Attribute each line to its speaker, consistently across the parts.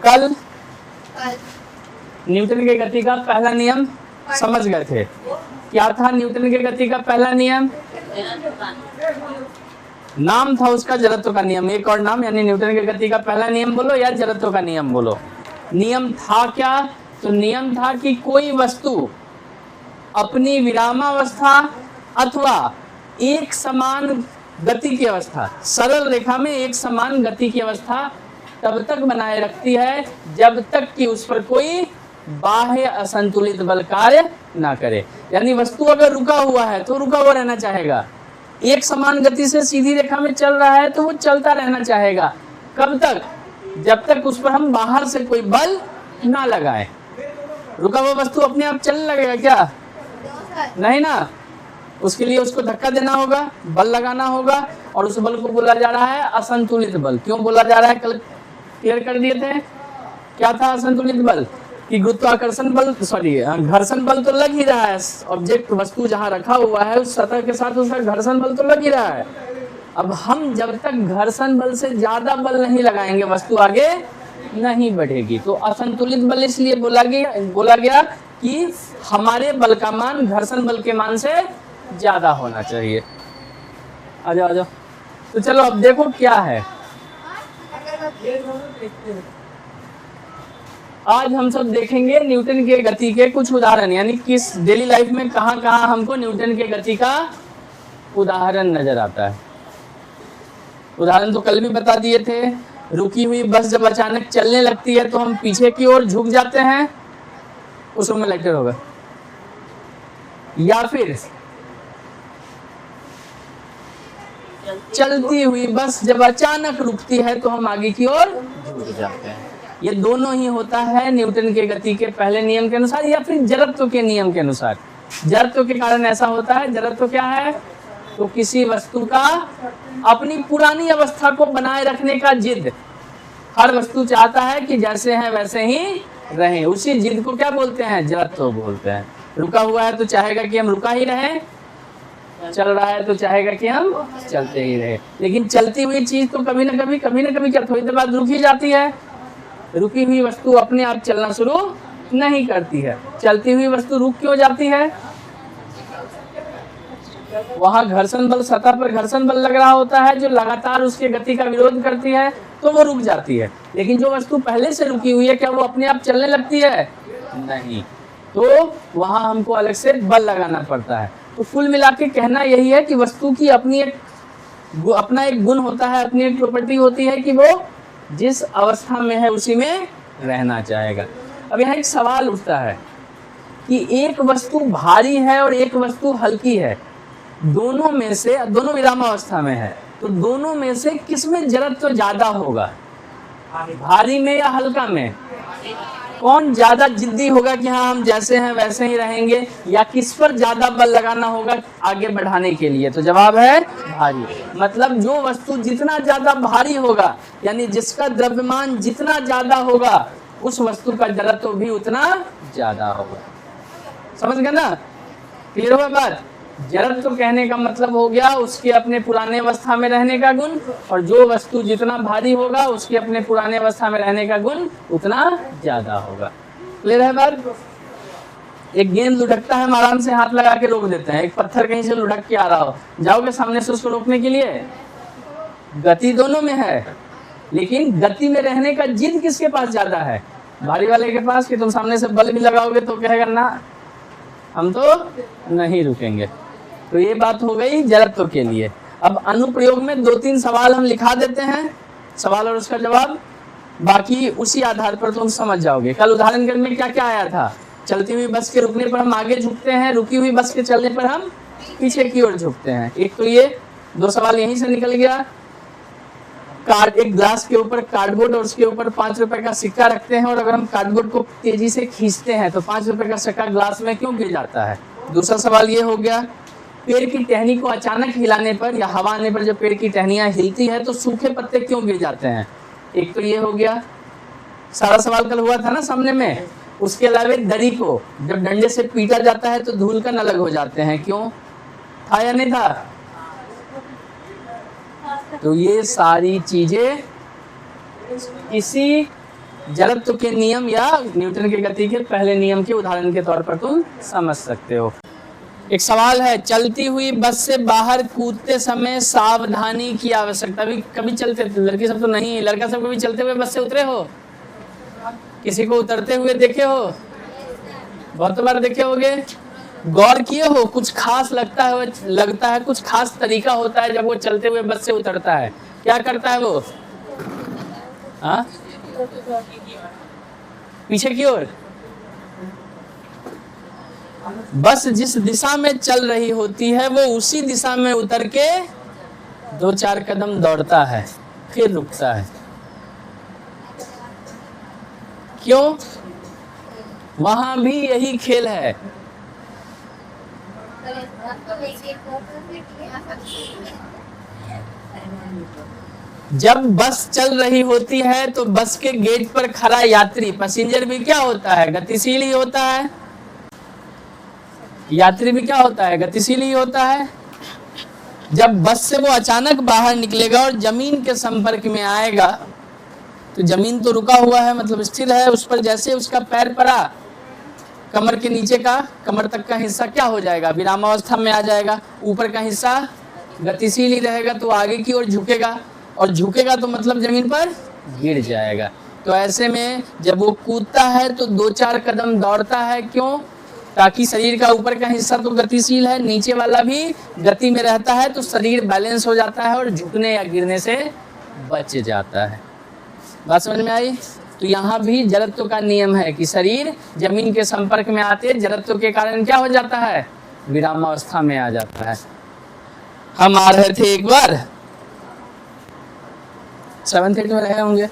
Speaker 1: कल न्यूटन के गति का पहला नियम समझ गए थे। क्या था न्यूटन के गति का पहला नियम? नाम था उसका जड़त्व का नियम। एक और नाम, यानी न्यूटन के गति का पहला नियम बोलो या जड़त्व का नियम बोलो। नियम था क्या? तो नियम था कि कोई वस्तु अपनी विरामावस्था अथवा एक समान गति की अवस्था, सरल रेखा में एक समान गति की अवस्था तब तक बनाए रखती है जब तक कि उस पर कोई बाह्य असंतुलित बल कार्य ना करे। यानी वस्तु अगर रुका हुआ है तो रुका हुआ रहना चाहेगा, एक समान गति से सीधी रेखा में चल रहा है तो वो चलता रहना चाहेगा। कब तक? जब तक उस पर हम बाहर से कोई बल ना लगाए। रुका हुआ वस्तु अपने आप चलने लगेगा क्या? नहीं ना, उसके लिए उसको धक्का देना होगा, बल लगाना होगा, और उस बल को बोला जा रहा है असंतुलित बल। क्यों बोला जा रहा है? कल क्लियर कर दिए थे। क्या था असंतुलित बल? कि गुरुत्वाकर्षण बल, सॉरी घर्षण बल तो लग ही रहा है, ऑब्जेक्ट वस्तु जहां रखा हुआ है उस सतह के साथ उसका घर्षण बल तो लग ही रहा है। अब हम जब तक घर्षण बल से ज्यादा बल नहीं लगाएंगे वस्तु आगे नहीं बढ़ेगी। तो असंतुलित बल इसलिए बोला गया कि हमारे बल का मान घर्षण बल के मान से ज्यादा होना चाहिए। आ जाओ। तो चलो अब देखो क्या है। आज हम सब देखेंगे न्यूटन के गति के कुछ उदाहरण, यानी किस डेली लाइफ में कहाँ कहाँ हमको न्यूटन के गति का उदाहरण नजर आता है। उदाहरण तो कल भी बता दिए थे। रुकी हुई बस जब अचानक चलने लगती है तो हम पीछे की ओर झुक जाते हैं, उस में लेक्चर होगा। या फिर चलती हुई बस जब अचानक रुकती है तो हम आगे की ओर झुक जाते हैं। ये दोनों ही होता है न्यूटन के गति के पहले नियम के अनुसार या फिर जड़त्व के नियम के अनुसार। जड़त्व के कारण ऐसा होता है। जड़त्व क्या है? तो किसी वस्तु का अपनी पुरानी अवस्था को बनाए रखने का जिद। हर वस्तु चाहता है कि जैसे है वैसे ही रहे, उसी जिद को क्या बोलते हैं? जड़त्व बोलते हैं। रुका हुआ है तो चाहेगा कि हम रुका ही रहे, चल रहा है तो चाहेगा कि हम चलते ही रहे। लेकिन चलती हुई चीज तो कभी ना कभी क्या थोड़ी देर बाद रुक ही जाती है। रुकी हुई वस्तु अपने आप चलना शुरू नहीं करती है। चलती हुई वस्तु रुक क्यों जाती है? वहां घर्षण बल, सतह पर घर्षण बल लग रहा होता है जो लगातार उसके गति का विरोध करती है, तो वो रुक जाती है। लेकिन जो वस्तु पहले से रुकी हुई है, क्या वो अपने आप चलने लगती है? नहीं, तो वहां हमको अलग से बल लगाना पड़ता है। तो कुल मिला के कहना यही है कि वस्तु की अपना एक गुण होता है, अपनी एक प्रॉपर्टी होती है कि वो जिस अवस्था में है उसी में रहना चाहेगा। अब यहाँ एक सवाल उठता है कि एक वस्तु भारी है और एक वस्तु हल्की है, दोनों विरामावस्था में है, तो दोनों में से किसमें जड़त्व ज्यादा होगा? भारी में या हल्का में? कौन ज्यादा जिद्दी होगा कि हाँ हम जैसे हैं वैसे ही रहेंगे, या किस पर ज्यादा बल लगाना होगा आगे बढ़ाने के लिए? तो जवाब है भारी। मतलब जो वस्तु जितना ज्यादा भारी होगा, यानी जिसका द्रव्यमान जितना ज्यादा होगा, उस वस्तु का जड़त्व भी उतना ज्यादा होगा। समझ गए ना? क्लियर हुआ बात? जड़त्व कहने का मतलब हो गया उसके अपने पुराने अवस्था में रहने का गुण, और जो वस्तु जितना भारी होगा उसके अपने पुराने अवस्था में रहने का गुण उतना ज्यादा होगा। क्लियर है बात? एक गेंद लुढ़कता है, हम आराम से हाथ लगा के रोक देते हैं। एक पत्थर कहीं से लुढ़क के आ रहा हो, जाओगे सामने से उसको रोकने के लिए? गति दोनों में है, लेकिन गति में रहने का जिद किसके पास ज्यादा है? भारी वाले के पास। कि तुम सामने से बल भी लगाओगे तो कहेगा ना हम तो नहीं रुकेंगे। तो ये बात हो गई जड़त्व के लिए। अब अनुप्रयोग में 2-3 सवाल हम लिखा देते हैं, सवाल और उसका जवाब, बाकी उसी आधार पर तुम समझ जाओगे। कल उदाहरण में क्या क्या आया था? चलती हुई बस के रुकने पर हम आगे झुकते हैं, रुकी हुई बस के चलने पर हम पीछे की ओर झुकते हैं। एक तो ये 2 सवाल यहीं से निकल गया। एक ग्लास के ऊपर कार्डबोर्ड और उसके ऊपर 5 रुपए का सिक्का रखते हैं, और अगर हम कार्डबोर्ड को तेजी से खींचते हैं तो 5 रुपए का सिक्का ग्लास में क्यों गिर जाता है? दूसरा सवाल ये हो गया, पेड़ की टहनी को अचानक हिलाने पर या हवा आने पर जब पेड़ की टहनियां हिलती है तो सूखे पत्ते क्यों गिर जाते हैं? एक तो ये हो गया। सारा सवाल कल हुआ था ना सामने में। उसके अलावा दरी को जब डंडे से पीटा जाता है तो धूलकण अलग हो जाते हैं, क्यों? था या नहीं था? तो ये सारी चीजें इसी जड़त्व के नियम या न्यूटन के गति के पहले नियम के उदाहरण के तौर पर तुम समझ सकते हो। एक सवाल है, चलती हुई बस से बाहर कूदते समय सावधानी की आवश्यकता। अभी कभी चलते, लड़की सब तो नहीं, लड़का सब कभी चलते हुए बस से उतरे हो? किसी को उतरते हुए देखे हो? बहुत बार देखे होगे। गौर किए हो कुछ खास लगता है कुछ खास तरीका होता है जब वो चलते हुए बस से उतरता है, क्या करता है वो? हाँ, पीछे की ओर। बस जिस दिशा में चल रही होती है वो उसी दिशा में उतर के 2-4 कदम दौड़ता है, फिर रुकता है। क्यों? वहां भी यही खेल है। जब बस चल रही होती है तो बस के गेट पर खड़ा यात्री, पैसेंजर भी क्या होता है? गतिशील ही होता है। यात्री भी क्या होता है? गतिशील ही होता है। जब बस से वो अचानक बाहर निकलेगा और जमीन के संपर्क में आएगा तो जमीन तो रुका हुआ है, मतलब स्थिर है, उस पर जैसे उसका पैर पड़ा, कमर के नीचे का, कमर तक का हिस्सा क्या हो जाएगा? विरामावस्था में आ जाएगा। ऊपर का हिस्सा गतिशील ही रहेगा, तो आगे की ओर झुकेगा, और झुकेगा तो मतलब जमीन पर गिर जाएगा। तो ऐसे में जब वो कूदता है तो 2-4 कदम दौड़ता है। क्यों? ताकि शरीर का ऊपर का हिस्सा तो गतिशील है, नीचे वाला भी गति में रहता है, तो शरीर बैलेंस हो जाता है और झुकने या गिरने से बच जाता है। बात समझ में आई? तो यहाँ भी जड़त्व का नियम है कि शरीर जमीन के संपर्क में आते जड़त्व के कारण क्या हो जाता है? विरामावस्था में आ जाता है। हम आ रहे थे एक बार 7th 8th में रहे होंगे,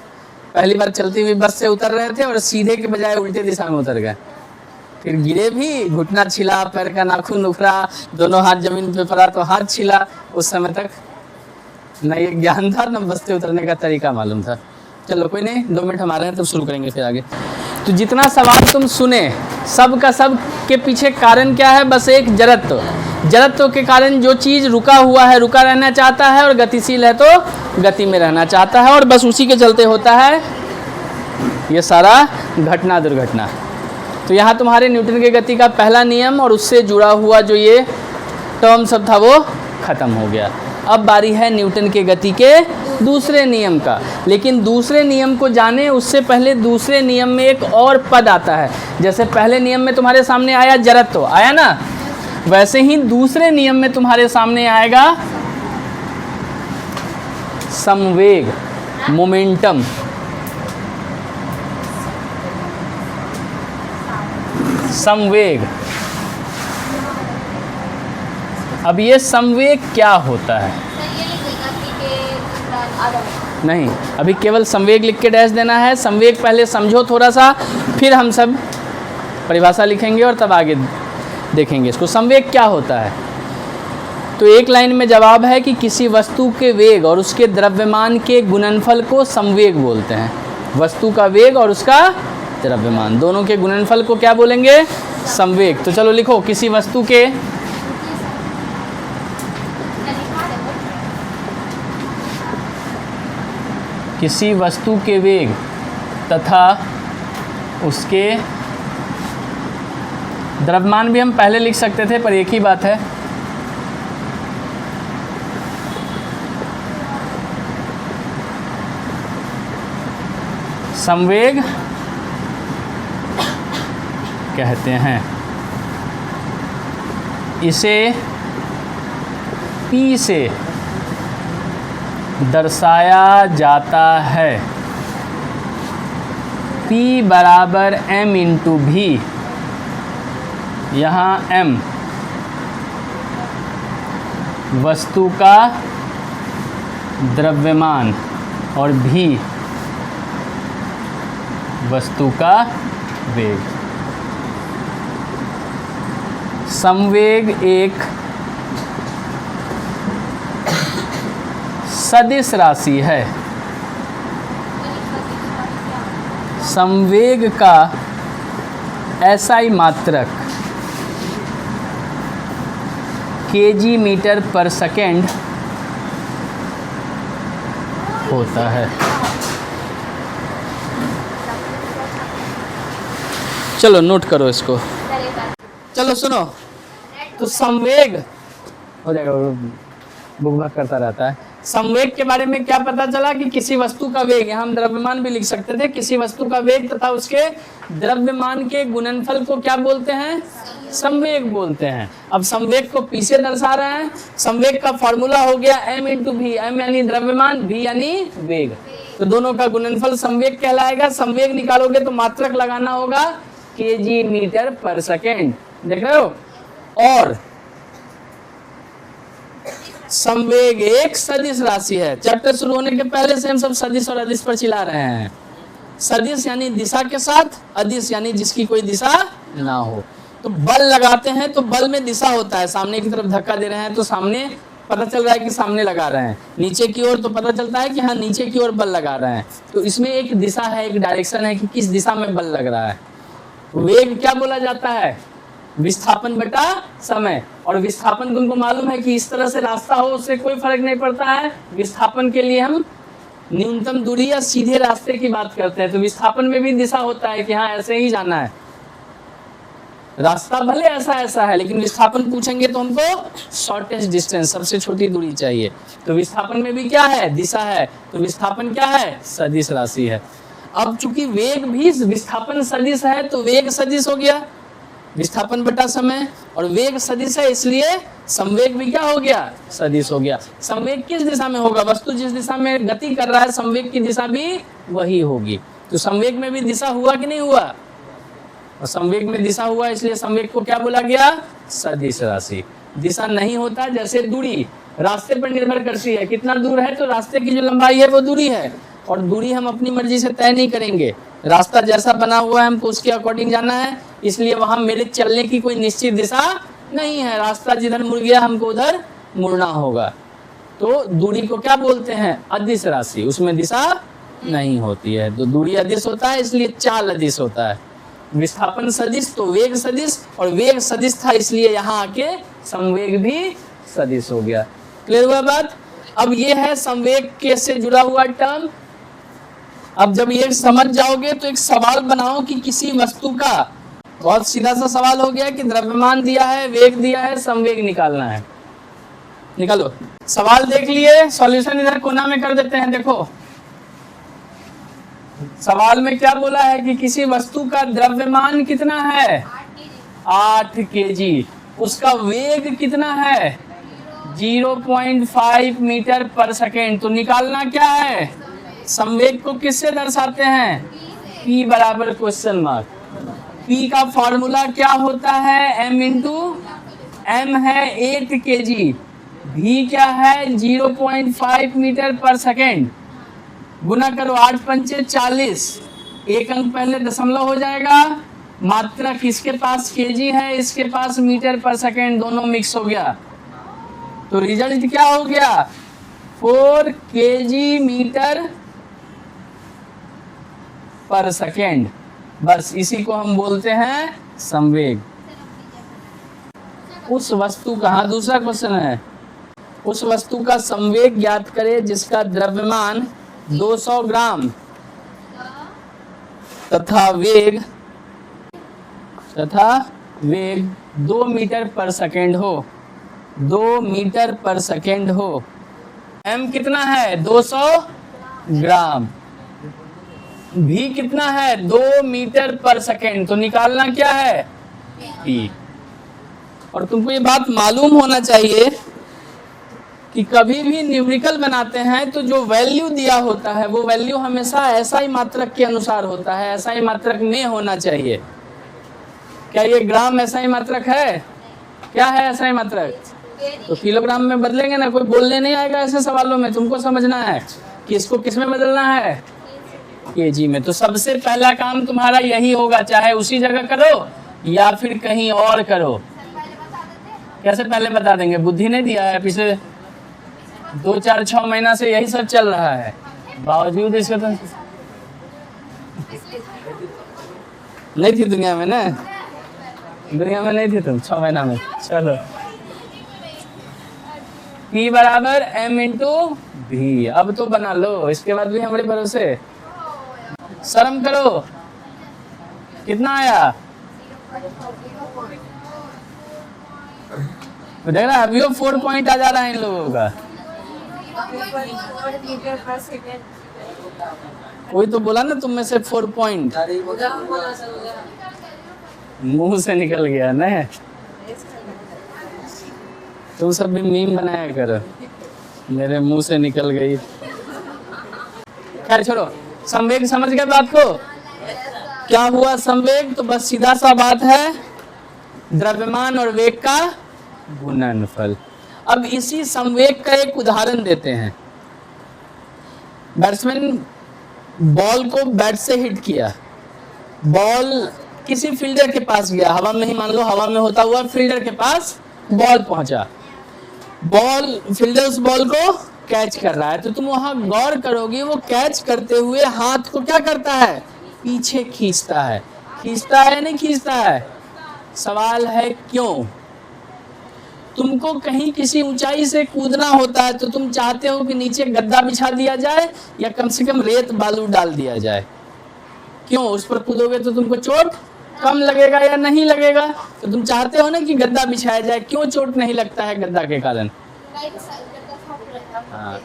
Speaker 1: पहली बार चलती हुई बस से उतर रहे थे और सीधे के बजाय उल्टे दिशा में उतर गए, फिर गिरे भी, घुटना छिला, पैर का नाखून उखड़ा, दोनों हाथ जमीन पे पड़ा तो हाथ छिला। उस समय तक न ये ज्ञान था न बस से उतरने का तरीका मालूम था। चलो कोई नहीं, 2 मिनट हमारे हैं तब शुरू करेंगे फिर आगे। तो जितना सवाल तुम सुने सब का सब के पीछे कारण क्या है? बस एक जड़त्व। जड़त्व के कारण जो चीज़ रुका हुआ है रुका रहना चाहता है, और गतिशील है तो गति में रहना चाहता है, और बस उसी के चलते होता है ये सारा घटना दुर्घटना। तो यहाँ तुम्हारे न्यूटन के गति का पहला नियम और उससे जुड़ा हुआ जो ये टर्म सब था वो खत्म हो गया। अब बारी है न्यूटन के गति के दूसरे नियम का। लेकिन दूसरे नियम को जाने उससे पहले दूसरे नियम में एक और पद आता है। जैसे पहले नियम में तुम्हारे सामने आया जड़त्व, आया ना, वैसे ही दूसरे नियम में तुम्हारे सामने आएगा संवेग, मोमेंटम। संवेग। अब ये संवेग क्या होता है? नहीं, अभी केवल संवेग लिख के डैश देना है। संवेग पहले समझो थोड़ा सा, फिर हम सब परिभाषा लिखेंगे और तब आगे देखेंगे इसको। संवेग क्या होता है? तो एक लाइन में जवाब है कि किसी वस्तु के वेग और उसके द्रव्यमान के गुणनफल को संवेग बोलते हैं। वस्तु का वेग और उसका द्रव्यमान दोनों के गुणनफल को क्या बोलेंगे? संवेग। तो चलो लिखो, किसी वस्तु के वेग तथा उसके द्रव्यमान भी हम पहले लिख सकते थे, पर एक ही बात है। संवेग कहते हैं। इसे P से दर्शाया जाता है। P बराबर m इंटू भी। यहाँ m वस्तु का द्रव्यमान और भी वस्तु का वेग। संवेग एक सदिश राशि है। संवेग का SI मात्रक kg मीटर पर सेकेंड होता है। चलो नोट करो इसको। चलो सुनो, तो संवेग हो जाएगा, बुक भाग करता रहता है। संवेग के बारे में क्या पता चला कि किसी वस्तु का वेग, यहाँ हम द्रव्यमान भी लिख सकते थे, किसी वस्तु का वेग तथा उसके द्रव्यमान के गुणनफल को क्या बोलते हैं? संवेग बोलते हैं। अब संवेग को पी से दर्शा रहे हैं। संवेग का फॉर्मूला हो गया m इंटू भी, m यानी द्रव्यमान, v यानी वेग, तो दोनों का गुणनफल संवेग कहलाएगा। संवेग निकालोगे तो मात्रक लगाना होगा kg मीटर पर सेकेंड, देख रहे हो। और संवेग एक सदिश राशि है। चैप्टर शुरू होने के पहले से हम सब सदिश और अदिश पर चिल्ला रहे हैं। सदिश यानी दिशा के साथ, अदिश यानी जिसकी कोई दिशा ना हो। तो बल लगाते हैं तो बल में दिशा होता है, सामने की तरफ धक्का दे रहे हैं तो सामने पता चल रहा है कि सामने लगा रहे हैं, नीचे की ओर तो पता चलता है कि हाँ नीचे की ओर बल लगा रहे हैं। तो इसमें एक दिशा है, एक डायरेक्शन है कि किस दिशा में बल लग रहा है। वेग क्या बोला जाता है? विस्थापन बटा समय। और विस्थापन तुमको मालूम है कि इस तरह से रास्ता हो उससे कोई फर्क नहीं पड़ता है। विस्थापन के लिए हम न्यूनतम दूरी या सीधे रास्ते की बात करते हैं। तो विस्थापन में भी दिशा होता है कि हाँ ऐसे ही जाना है, रास्ता भले ऐसा ऐसा है, लेकिन विस्थापन पूछेंगे तो हमको शॉर्टेस्ट डिस्टेंस, सबसे छोटी दूरी चाहिए। तो विस्थापन में भी क्या है? दिशा है। तो विस्थापन क्या है? सदिश राशि है। अब चूंकि वेग भी विस्थापन सदिश है तो वेग सदिश हो गया, विस्थापन बटा समय, और वेग सदिश है इसलिए संवेग भी क्या हो गया? सदिश हो गया। संवेग किस दिशा में होगा? वस्तु जिस दिशा में गति कर रहा है संवेग की दिशा भी वही होगी। तो संवेग में भी दिशा हुआ कि नहीं हुआ? और संवेग में दिशा हुआ इसलिए संवेग को क्या बोला गया? सदिश राशि। दिशा नहीं होता, जैसे दूरी रास्ते पर निर्भर करती है, कितना दूर है तो रास्ते की जो लंबाई है वो दूरी है, और दूरी हम अपनी मर्जी से तय नहीं करेंगे। रास्ता जैसा बना हुआ है हमको उसके अकॉर्डिंग जाना है, इसलिए वहां मेरे चलने की कोई निश्चित दिशा नहीं है। रास्ता जिधर मुड़ गया हमको उधर मुड़ना होगा। तो दूरी को क्या बोलते हैं? अदिश राशि, उसमें दिशा नहीं होती है। तो दूरी अदिश होता है इसलिए चाल अदिश होता है। विस्थापन सदिश तो वेग सदिश, और वेग सदिश था इसलिए यहाँ आके संवेग भी सदिश हो गया। क्लियर हुआ बात? अब ये है संवेग के से जुड़ा हुआ टर्म। अब जब ये समझ जाओगे तो एक सवाल बनाओ कि किसी वस्तु का, बहुत सीधा सा सवाल हो गया कि द्रव्यमान दिया है, वेग दिया है, संवेग निकालना है। निकालो। सवाल देख लिए, सॉल्यूशन इधर कोना में कर देते हैं। देखो सवाल में क्या बोला है कि किसी वस्तु का द्रव्यमान कितना है? 8 kg। उसका वेग कितना है? 0.5 मीटर पर सेकेंड। तो निकालना क्या है? संवेग को किससे दर्शाते हैं? P बराबर क्वेश्चन मार्क। P का फॉर्मूला क्या होता है? m इंटू m है 8 kg, v क्या है? 0.5 मीटर पर सेकेंड। गुना करो 8 पंचे 40, एक अंक पहले दशमलव हो जाएगा। मात्रक इसके पास kg है, इसके पास मीटर पर सेकेंड, दोनों मिक्स हो गया। तो रिजल्ट क्या हो गया? 4 kg मीटर पर सेकेंड। बस इसी को हम बोलते हैं संवेग। उस वस्तु का, हाँ दूसरा क्वेश्चन है, उस वस्तु का संवेग ज्ञात करें जिसका द्रव्यमान 200 ग्राम तथा वेग 2 मीटर पर सेकेंड हो। 2 मीटर पर सेकेंड हो। m कितना है? 200 ग्राम। v कितना है? 2 मीटर पर सेकेंड। तो निकालना क्या है? p। और तुमको ये बात मालूम होना चाहिए कि कभी भी न्यूमेरिकल बनाते हैं तो जो वैल्यू दिया होता है वो वैल्यू हमेशा SI मात्रक के अनुसार होता है, SI मात्रक में होना चाहिए। क्या ये ग्राम SI मात्रक है? क्या है SI मात्रक? तो किलोग्राम में बदलेंगे ना, कोई बोलने नहीं आएगा ऐसे सवालों में। तुमको समझना है कि इसको किस में बदलना है? kg में। तो सबसे पहला काम तुम्हारा यही होगा, चाहे उसी जगह करो या फिर कहीं और करो। कैसे पहले बता देंगे? बुद्धि नहीं दिया है, पिछले 2 4 6 महीना से यही सब चल रहा है। बावजूद इसका तो नहीं थी दुनिया में ना, दुनिया में नहीं थी तुम 6 महीना में। चलो P बराबर m इंटू v। अब तो बना लो, इसके बाद भी हमारे भरोसे। शर्म करो। कितना आया? तो देख रहा है, अभी वो 4 पॉइंट आ जा रहा है इन लोगों का। वही तो बोला ना तुम में से 4 पॉइंट मुंह से निकल गया ना। तुम सब भी मीम बनाया करो, मेरे मुंह से निकल गई। खैर छोड़ो, संवेग समझ गए बात को, क्या हुआ संवेग? तो बस सीधा सा बात है, द्रव्यमान और वेग का गुणनफल। अब इसी संवेग का एक उदाहरण देते हैं। बैट्समैन बॉल को बैट से हिट किया, बॉल किसी फील्डर के पास गया, हवा में ही मान लो, हवा में होता हुआ फील्डर के पास बॉल पहुंचा, बॉल फील्डर उस बॉल को कैच कर रहा है। तो तुम वहां गौर करोगे, वो कैच करते हुए हाथ को क्या करता है? पीछे खींचता है। खींचता है नहीं खींचता है? सवाल है क्यों? तुमको कहीं किसी ऊंचाई से कूदना होता है तो तुम चाहते हो कि नीचे गद्दा बिछा दिया जाए या कम से कम रेत बालू डाल दिया जाए। क्यों? उस पर कूदोगे तो तुमको चोट कम लगेगा या नहीं लगेगा? तो तुम चाहते हो ना कि गद्दा बिछाया जाए। क्यों चोट नहीं लगता है गद्दा के कारण? हाँ,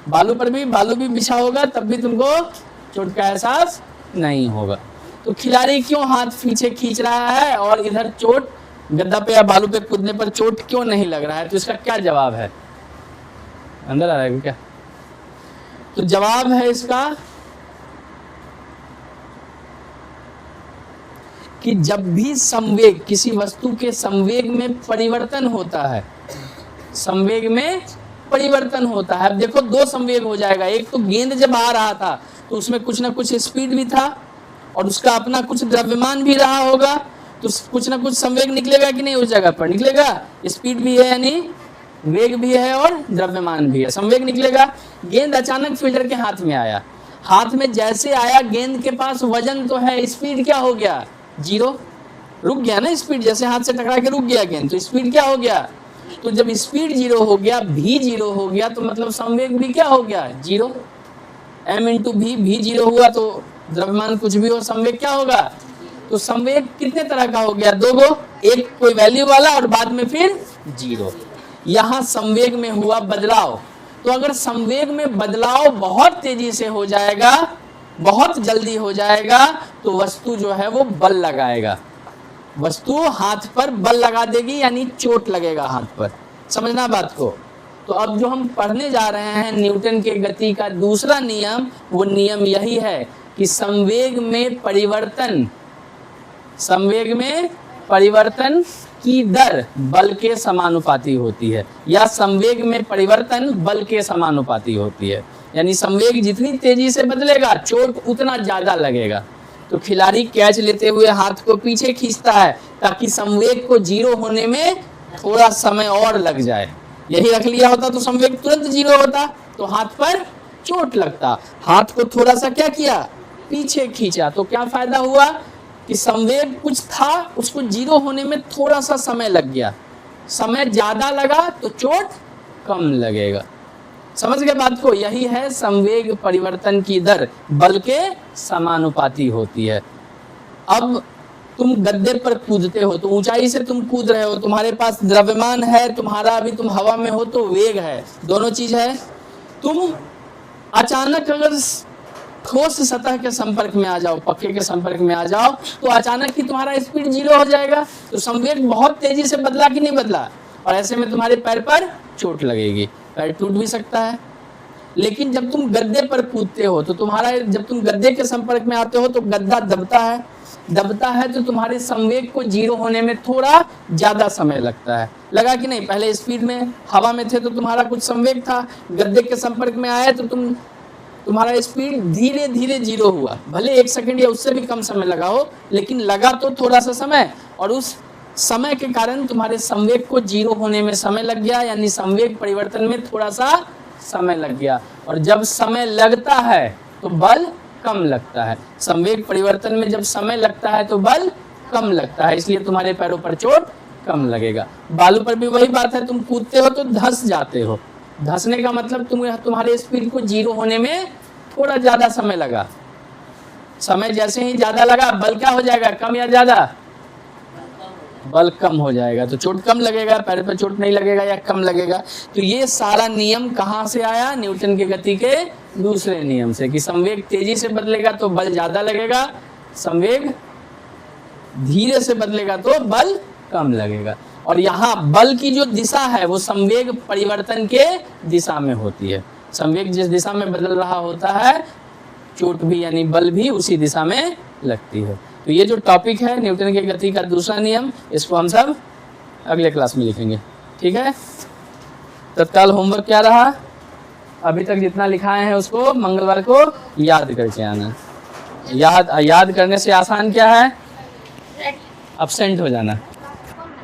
Speaker 1: बालू पर भी बालू भी बिछा होगा तब भी तुमको चोट का एहसास नहीं होगा। तो खिलाड़ी क्यों हाथ पीछे खींच रहा है और इधर चोट, गद्दा पे या बालू पे कूदने पर चोट क्यों नहीं लग रहा है? तो इसका क्या जवाब है? अंदर आ रहा है क्या? तो जवाब है इसका कि जब भी संवेग, किसी वस्तु के संवेग में परिवर्तन होता है, संवेग में परिवर्तन होता है। अब देखो दो संवेग हो जाएगा, एक तो गेंद जब आ रहा था तो उसमें कुछ ना कुछ स्पीड भी था और उसका अपना कुछ द्रव्यमान भी रहा होगा, तो कुछ ना कुछ संवेग निकलेगा कि नहीं उस जगह पर? निकलेगा। स्पीड भी है यानी वेग भी है और द्रव्यमान भी है, संवेग निकलेगा। गेंद अचानक फील्डर के हाथ में आया, हाथ में जैसे आया गेंद के पास वजन तो है, स्पीड क्या हो गया? जीरो, रुक गया ना स्पीड, जैसे हाथ से टकरा के रुक गया गेंद, तो स्पीड क्या हो गया? तो जब स्पीड जीरो हो गया, भी जीरो हो गया, तो मतलब संवेग भी क्या हो गया? जीरो। m इंटू भी जीरो हुआ तो द्रव्यमान कुछ भी हो, संवेग क्या होगा? तो संवेग कितने तरह का हो गया? दो गो, एक कोई वैल्यू वाला और बाद में फिर जीरो। यहाँ संवेग में हुआ बदलाव, तो अगर संवेग में बदलाव बहुत तेजी से हो जाएगा, बहुत जल्दी हो जाएगा, तो वस्तु जो है वो बल लगाएगा, वस्तु हाथ पर बल लगा देगी, यानी चोट लगेगा हाथ पर। समझना बात को। तो अब जो हम पढ़ने जा रहे हैं न्यूटन के गति का दूसरा नियम, वो नियम यही है कि संवेग में परिवर्तन, संवेग में परिवर्तन की दर बल के समानुपाती होती है, या संवेग में परिवर्तन बल के समानुपाती होती है। यानी संवेग जितनी तेजी से बदलेगा चोट उतना ज्यादा लगेगा। तो खिलाड़ी कैच लेते हुए हाथ को पीछे खींचता है ताकि संवेग को जीरो होने में थोड़ा समय और लग जाए। यही रख लिया होता तो संवेग तुरंत जीरो होता, तो हाथ पर चोट लगता। हाथ को थोड़ा सा क्या किया? पीछे खींचा, तो क्या फायदा हुआ कि संवेग कुछ था, उसको जीरो होने में थोड़ा सा समय लग गया। समय ज्यादा लगा तो चोट कम लगेगा। समझ गए बात को? यही है संवेग परिवर्तन की दर बल के समानुपाती होती है। अब तुम गद्दे पर कूदते हो तो ऊंचाई से तुम कूद रहे हो, तुम्हारे पास द्रव्यमान है, तुम्हारा अभी तुम हवा में हो तो वेग है, दोनों चीज है। तुम अचानक अगर ठोस सतह के संपर्क में आ जाओ, पक्के के संपर्क में आ जाओ, तो अचानक ही तुम्हारा स्पीड जीरो हो जाएगा। तो संवेग बहुत तेजी से बदला कि नहीं बदला? और ऐसे में तुम्हारे पैर पर चोट लगेगी, पैर टूट भी सकता है। लेकिन जब तुम गद्दे पर कूदते हो तो तुम्हारा, जब तुम गद्दे के संपर्क में आते हो तो गद्दा दबता है, दबता है तो तुम्हारे संवेग को जीरो होने में थोड़ा ज्यादा समय लगता है। लगा कि नहीं? पहले स्पीड में हवा में थे तो तुम्हारा कुछ संवेग था, गद्दे के संपर्क में आए तो तुम्हारा स्पीड धीरे धीरे जीरो हुआ। भले 1 सेकंड या उससे भी कम समय लगा हो, लेकिन लगा तो थोड़ा सा समय, और उस समय के कारण तुम्हारे संवेग को जीरो होने में समय लग गया, यानी संवेग परिवर्तन में थोड़ा सा समय लग गया। और जब समय लगता है तो बल कम लगता है। संवेग परिवर्तन में जब समय लगता है तो बल कम लगता है, इसलिए तुम्हारे पैरों पर चोट कम लगेगा। बालू पर भी वही बात है, तुम कूदते हो तो धंस जाते हो। धंसने का मतलब तुम्हारे स्पीड को जीरो होने में थोड़ा ज्यादा समय लगा। समय जैसे ही ज्यादा लगा, बल क्या हो जाएगा? कम या ज्यादा? बल कम हो जाएगा, तो चोट कम लगेगा, पैर पे चोट नहीं लगेगा या कम लगेगा। तो ये सारा नियम कहाँ से आया? न्यूटन के गति के दूसरे नियम से, कि संवेग तेजी से बदलेगा तो बल ज्यादा लगेगा, संवेग धीरे से बदलेगा तो बल कम लगेगा। और यहाँ बल की जो दिशा है वो संवेग परिवर्तन के दिशा में होती है। संवेग जिस दिशा में बदल रहा होता है, चोट भी यानी बल भी उसी दिशा में लगती है। तो ये जो टॉपिक है न्यूटन की गति का दूसरा नियम, इसको हम सब अगले क्लास में लिखेंगे, ठीक है। तत्काल होमवर्क क्या रहा? अभी तक जितना लिखाए हैं उसको मंगलवार को याद करके आना। याद करने से आसान क्या है? एब्सेंट हो जाना।